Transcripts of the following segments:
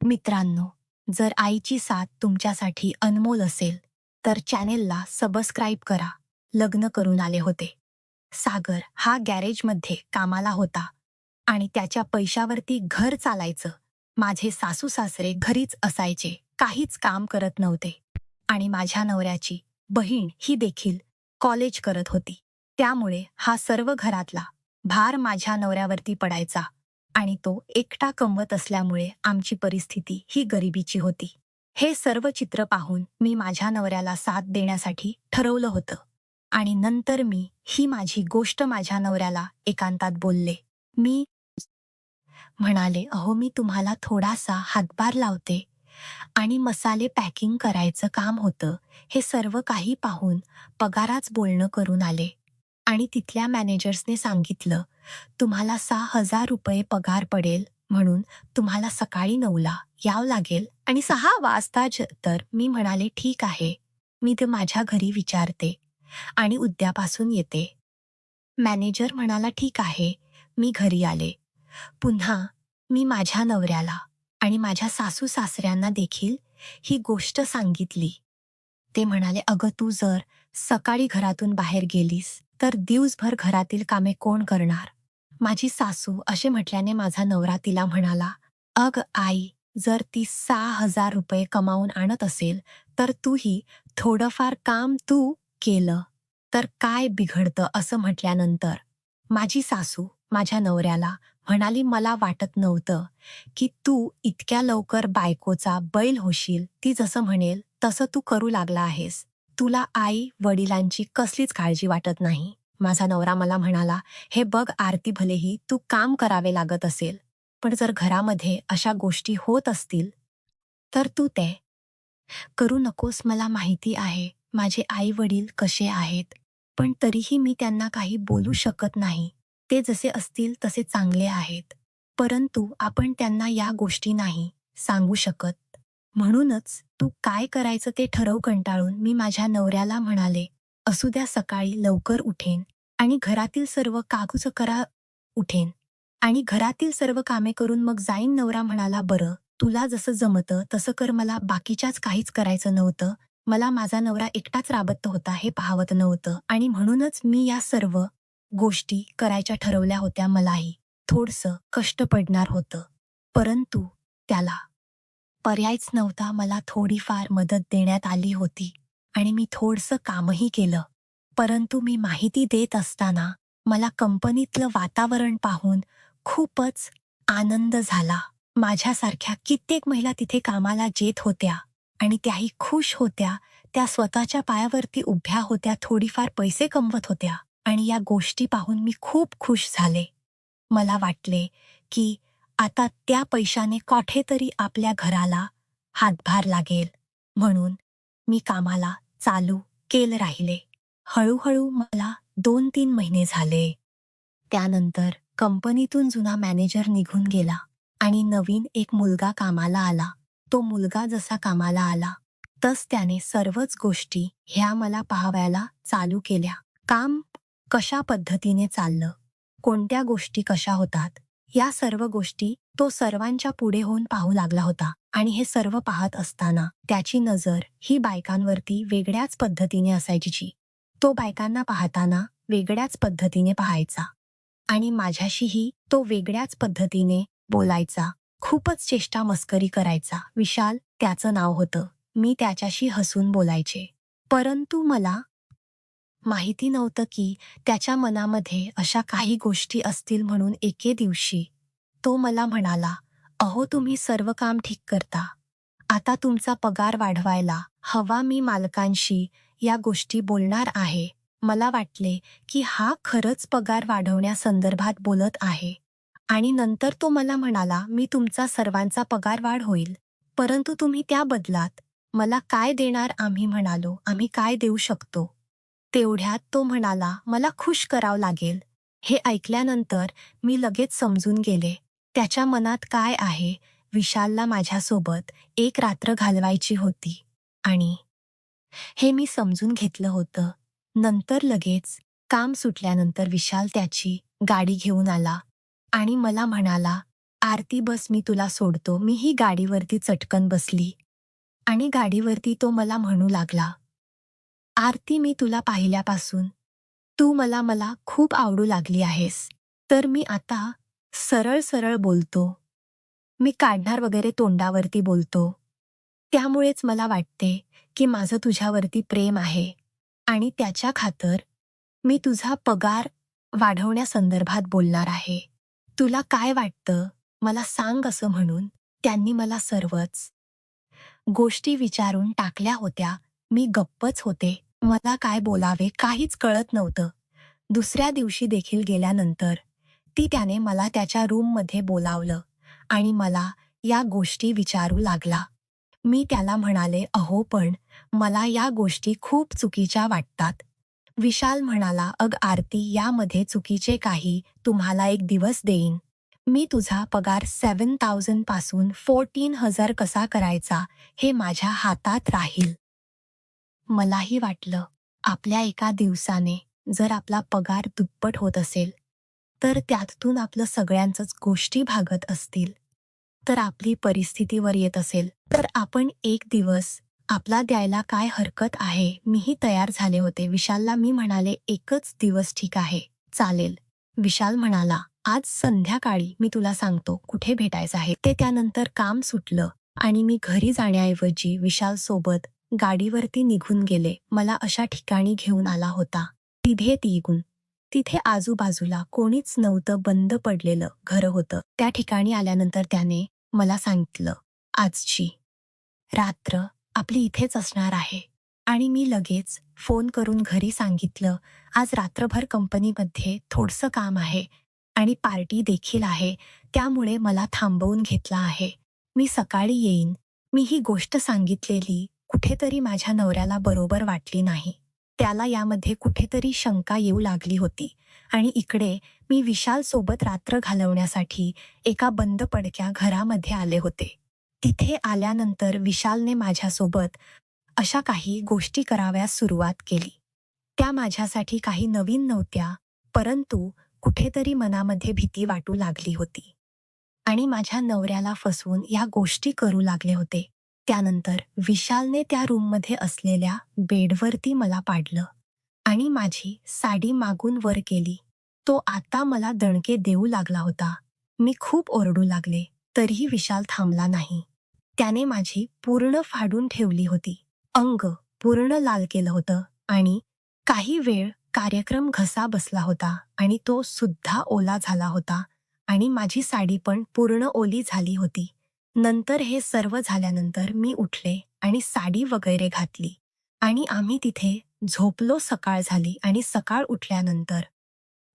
मित्रांनो, जर आईची साथ तुमच्यासाठी अनमोल असेल, तर चॅनेलला सबस्क्राईब करा. लग्न करून आले होते. सागर हा गॅरेजमध्ये कामाला होता आणि त्याच्या पैशावरती घर चालायचं. माझे सासू-सासरे घरीच असायचे, काहीच काम करत नव्हते. आणि माझ्या नवऱ्याची बहीण ही देखील कॉलेज करत होती. त्यामुळे हा सर्व घरातला भार माझ्या नवऱ्यावरती पडायचा आणि तो एकटा कमवत असल्यामुळे आमची परिस्थिती ही गरिबीची होती. हे सर्व चित्र पाहून मी माझ्या नवऱ्याला साथ देण्यासाठी ठरवलं होतं आणि नंतर मी ही माझी गोष्ट माझ्या नवऱ्याला एकांतात बोलले. मी म्हणाले, "अहो, मी तुम्हाला थोडासा हातभार लावते आणि मसाले पॅकिंग करायचं काम होतं. हे सर्व काही पाहून पगाराच बोलणं करून आले आणि तिथल्या मॅनेजर्सने सांगितलं, तुम्हाला ₹6,000 पगार पडेल म्हणून तुम्हाला सकाळी 9ला यावं लागेल आणि 6 वाजताच. तर मी म्हणाले, ठीक आहे, मी ते माझ्या घरी विचारते आणि उद्यापासून येते. मॅनेजर म्हणाला, ठीक आहे. मी घरी आले. पुन्हा मी माझ्या नवऱ्याला आणि माझ्या सासू-सासऱ्यांना देखील ही गोष्ट सांगितली. ते म्हणाले, "अगं, तू जर सकाळी घरातून बाहेर गेलीस, तर दिवसभर घरातील कामे कोण करणार?" माझी सासू असे म्हटल्याने माझा नवरा तिला म्हणाला, "अगं आई, जर ती ₹6,000 कमावून आणत असेल, तर तूही थोडंफार काम तू केलं, तर काय बिघडतं?" असं म्हटल्यानंतर माझी सासू माझ्या नवऱ्याला म्हणाली, "मला वाटत नव्हतं की तू इतक्या लवकर बायकोचा बैल होशील. ती जसं म्हणेल तसं तू करू लागला आहेस. तुला आई वडिलांची कसलीच काळजी वाटत नाही." माझा नवरा मला म्हणाला, "हे बघ आरती, भलेही तू काम करावे लागत असेल, पण जर घरामध्ये अशा गोष्टी होत असतील, तर तू ते करू नकोस. मला माहिती आहे माझे आई वडील कसे आहेत, पण तरीही मी त्यांना काही बोलू शकत नाही. ते जसे असतील तसे चांगले आहेत. परंतु आपण त्यांना या गोष्टी नाही सांगू शकत. म्हणूनच तू काय करायचं ते ठरव." कंटाळून मी माझ्या नवऱ्याला म्हणाले, "असू द्या, सकाळी लवकर उठेन आणि घरातील सर्व कागुचकरा उठेन आणि घरातील सर्व कामे करून मग जाईन." नवरा म्हणाला, "बरं, तुला जसं जमतं तसं कर. मला बाकीच्याच काहीच करायचं नव्हतं. मला माझा नवरा एकटाच राबत होता हे पाहवत नव्हतं आणि म्हणूनच मी या सर्व गोष्टी करायच्या ठरवल्या होत्या. मलाही थोडंसं कष्ट पडणार होतं, परंतु त्याला पर्यायच नव्हता. मला थोडीफार मदत देण्यात आली होती आणि मी थोडंसं कामही केलं. परंतु मी माहिती देत असताना मला कंपनीतलं वातावरण पाहून खूपच आनंद झाला. माझ्यासारख्या कित्येक महिला तिथे कामाला येत होत्या आणि त्याही खुश होत्या. त्या स्वतःच्या पायावरती उभ्या होत्या, थोडीफार पैसे कमवत होत्या आणि या गोष्टी पाहून मी खूप खुश झाले. मला वाटले की आता त्या पैशाने कुठेतरी आपल्या घराला हातभार लागेल, म्हणून मी कामाला चालू केलं राहिले. हळूहळू मला 2-3 महिने झाले. त्यानंतर कंपनीतून जुना मॅनेजर निघून गेला आणि नवीन एक मुलगा कामाला आला. तो मुलगा जसा कामाला आला, तस त्याने सर्वच गोष्टी ह्या मला पाहाव्याला चालू केल्या. काम कशा पद्धतीने चाललं, कोणत्या गोष्टी कशा होतात, या सर्व गोष्टी तो सर्वांच्या पुढे होऊन पाहू लागला होता आणि हे सर्व पाहत असताना त्याची नजर ही बायकांवरती वेगळ्याच पद्धतीने असायची. तो बायकांना पाहताना वेगळ्याच पद्धतीने पाहायचा आणि माझ्याशीही तो वेगळ्याच पद्धतीने बोलायचा. खूपच चेष्टा मस्करी करायचा. विशाल त्याचं नाव होतं. मी त्याच्याशी हसून बोलायचे. परंतु मला माहिती नव्हतं की त्याच्या मनामध्ये अशा काही गोष्टी असतील म्हणून. एके दिवशी तो मला म्हणाला, "अहो, तुम्ही सर्व काम ठीक करता. आता तुमचा पगार वाढवायला हवा. मी मालकांशी या गोष्टी बोलणार आहे." मला वाटले की हा खरंच पगार वाढवण्यासंदर्भात बोलत आहे आणि नंतर तो मला म्हणाला, "मी तुमचा सर्वांचा पगार वाढ होईल, परंतु तुम्ही त्या बदलात मला काय देणार?" आम्ही म्हणालो, "आम्ही काय देऊ शकतो?" तेवढ्यात तो म्हणाला, "मला खुश करावं लागेल." हे ऐकल्यानंतर मी लगेच समजून गेले त्याच्या मनात काय आहे. विशालला माझ्यासोबत एक रात्र घालवायची होती आणि हे मी समजून घेतलं होतं. नंतर लगेच काम सुटल्यानंतर विशाल त्याची गाडी घेऊन आला आणि मला म्हणाला, आरती बस मी तुला सोडतो. मी ही गाडीवरती चटकन बसली आणि गाडीवरती तो मला म्हणू लागला, आरती मी तुला पाहिल्यापासून तू मला मला खूप आवडू लागली आहेस. तर मी आता सरळ सरळ बोलतो. मी काढणार वगैरे तोंडावरती बोलतो. त्यामुळेच मला वाटते की माझं तुझ्यावरती प्रेम आहे आणि त्याच्या खातर मी तुझा पगार वाढवण्यासंदर्भात बोलणार आहे. तुला काय वाटतं मला सांग असं म्हणून त्यांनी मला सर्वच गोष्टी विचारून टाकल्या होत्या. मी गप्पच होते. मला काय बोलावे काहीच कळत नव्हतं. दुसऱ्या दिवशी देखील गेल्यानंतर त्याने मला त्याच्या रूममध्ये बोलावलं आणि मला या गोष्टी विचारू लागला. मी त्याला म्हणाले, अहो पण मला या गोष्टी खूप चुकीच्या वाटतात. विशाल म्हणाला, अग आरती यामध्ये चुकीचे काही तुम्हाला एक दिवस देईन. मी तुझा पगार 7,000 पासून 14,000 कसा करायचा हे माझ्या हातात राहील. मलाही वाटलं, आपल्या एका दिवसाने जर आपला पगार दुप्पट होत असेल, तर त्यातून आपलं सगळ्यांचंच गोष्टी भागत असतील, तर आपली परिस्थितीवर येत असेल, तर आपण एक दिवस आपला द्यायला काय हरकत आहे. मीही तयार झाले होते. विशालला मी म्हणाले, एकच दिवस ठीक आहे, चालेल. विशाल म्हणाला, आज संध्याकाळी मी तुला सांगतो कुठे भेटायचं आहे ते. त्यानंतर काम सुटलं आणि मी घरी जाण्याऐवजी विशाल सोबत गाडीवरती निघून गेले. मला अशा ठिकाणी घेऊन आला होता. तिथे आजूबाजूला कोणीच नव्हतं. बंद पडलेलं घर होतं. त्या ठिकाणी आल्यानंतर त्याने मला सांगितलं, आजची रात्र आपली इथेच असणार आहे. आणि मी लगेच फोन करून घरी सांगितलं, आज रात्रभर कंपनीमध्ये थोडंसं काम आहे आणि पार्टी देखील आहे, त्यामुळे मला थांबवून घेतला आहे. मी सकाळी येईन. मी ही गोष्ट सांगितलेली कुठेतरी माझ्या नवऱ्याला बरोबर वाटली नाही. त्याला यामध्ये कुठेतरी शंका येऊ लागली होती आणि इकडे मी विशाल सोबत रात्र घालवण्यासाठी एका बंद पडक्या घरामध्ये आले होते. तिथे आल्यानंतर विशालने माझ्यासोबत अशा काही गोष्टी कराव्यास सुरुवात केली. त्या माझ्यासाठी काही नवीन नव्हत्या, परंतु कुठेतरी मनामध्ये भीती वाटू लागली होती आणि माझ्या नवऱ्याला फसवून या गोष्टी करू लागले होते. त्यानंतर विशालने त्या रूममध्ये असलेल्या बेडवरती मला पाडलं आणि माझी साडी मागून वर केली. तो आता मला दणके देऊ लागला होता. मी खूप ओरडू लागले, तरीही विशाल थांबला नाही. त्याने माझी पूर्ण फाडून ठेवली होती. अंग पूर्ण लाल केलं होतं आणि काही वेळ कार्यक्रम घसा बसला होता आणि तो सुद्धा ओला झाला होता आणि माझी साडी पण पूर्ण ओली झाली होती. नंतर हे सर्व झाल्यानंतर मी उठले आणि साडी वगैरे घातली आणि आम्ही तिथे झोपलो. सकाळ झाली आणि सकाळ उठल्यानंतर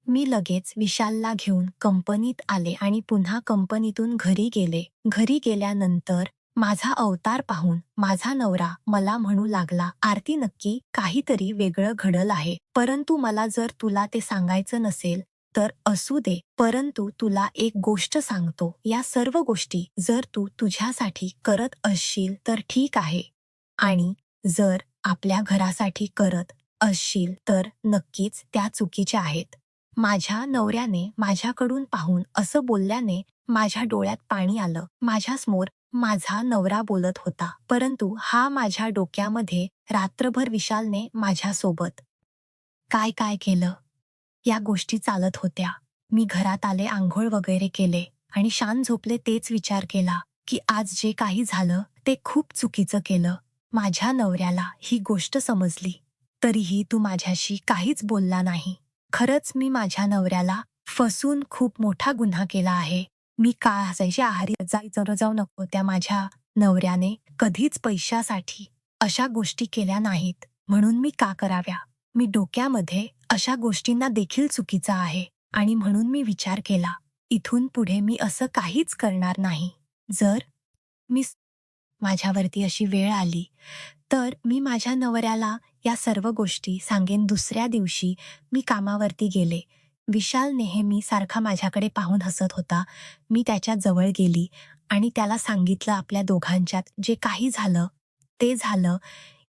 मी लगेच विशालला घेऊन कंपनीत आले आणि पुन्हा कंपनीतून घरी गेले. घरी गेल्यानंतर माझा अवतार पाहून माझा नवरा मला म्हणू लागला, आरती नक्की काहीतरी वेगळं घडलं आहे, परंतु मला जर तुला ते सांगायचं नसेल तर असू दे, परंतु तुला एक गोष्ट सांगतो, या सर्व गोष्टी जर तू तुझ्यासाठी करत असशील तर ठीक आहे आणि जर आपल्या घरासाठी करत असशील तर नक्कीच त्या चुकीच्या आहेत. माझ्या नवऱ्याने माझ्याकडून पाहून असं बोलल्याने माझ्या डोळ्यात पाणी आलं. माझ्यासमोर माझा नवरा बोलत होता, परंतु हा माझ्या डोक्यामध्ये रात्रभर विशालने माझ्यासोबत काय काय केलं या गोष्टी चालत होत्या. मी घरात आले, आंघोळ वगैरे केले आणि शांत झोपले. तेच विचार केला की आज जे काही झालं ते खूप चुकीचं केलं. माझ्या नवऱ्याला ही गोष्ट समजली, तरीही तू माझ्याशी काहीच बोलला नाही. खरंच मी माझ्या नवऱ्याला फसून खूप मोठा गुन्हा केला आहे. मी का हसायची आहारी जाऊ नको. त्या माझ्या नवऱ्याने कधीच पैशासाठी अशा गोष्टी केल्या नाहीत, म्हणून मी का कराव्या. मी डोक्यामध्ये अशा गोष्टींना देखील चुकीचा आहे आणि म्हणून मी विचार केला, इथून पुढे मी असं काहीच करणार नाही. जर मी माझ्यावरती अशी वेळ आली तर मी माझ्या नवऱ्याला या सर्व गोष्टी सांगेन. दुसऱ्या दिवशी मी कामावरती गेले. विशाल नेहमी सारखा माझ्याकडे पाहून हसत होता. मी त्याच्या जवळ गेली आणि त्याला सांगितलं, आपल्या दोघांच्यात जे काही झालं ते झालं.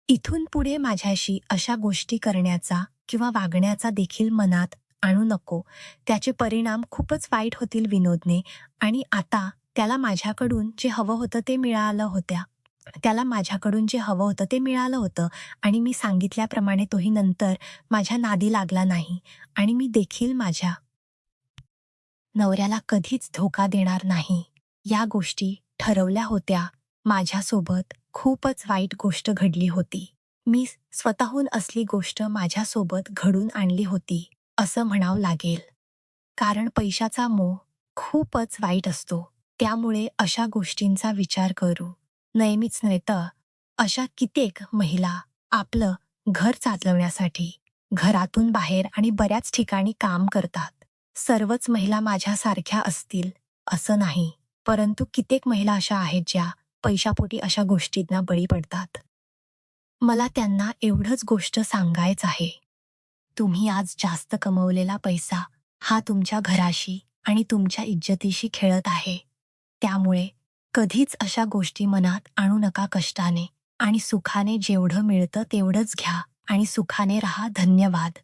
इथून पुढे माझ्याशी अशा गोष्टी करण्याचा किंवा वागण्याचा देखील मनात आणू नको. त्याचे परिणाम खूपच वाईट होतील विनोदने. आणि आता त्याला माझ्याकडून जे हवं होतं ते मिळालं होत्या. त्याला माझ्याकडून जे हवं होतं ते मिळालं होतं आणि मी सांगितल्याप्रमाणे तोही नंतर माझ्या नादी लागला नाही आणि मी देखील माझ्या नवऱ्याला कधीच धोका देणार नाही. या गोष्टी ठरवल्या होत्या. माझ्यासोबत खूपच वाईट गोष्ट घडली होती. मी स्वतःहून असली गोष्ट माझ्यासोबत घडून आणली होती, असं म्हणावं लागेल. कारण पैशाचा मोह खूपच वाईट असतो. त्यामुळे अशा गोष्टींचा विचार करू नेहमीच नव्हे तर अशा कित्येक महिला आपलं घर चालवण्यासाठी घरातून बाहेर आणि बऱ्याच ठिकाणी काम करतात. सर्वच महिला माझ्यासारख्या असतील असं नाही, परंतु कित्येक महिला अशा आहेत ज्या पैशापोटी अशा गोष्टींना बळी पडतात. मला त्यांना एवढंच गोष्ट सांगायचं आहे. तुम्ही आज जास्त कमवलेला पैसा हा तुमच्या घराशी आणि तुमच्या इज्जतीशी खेळत आहे. त्यामुळे कधीच अशा गोष्टी मनात आणू नका कष्टाने आणि सुखाने जेवढं मिळतं तेवढंच घ्या आणि सुखाने राहा. धन्यवाद.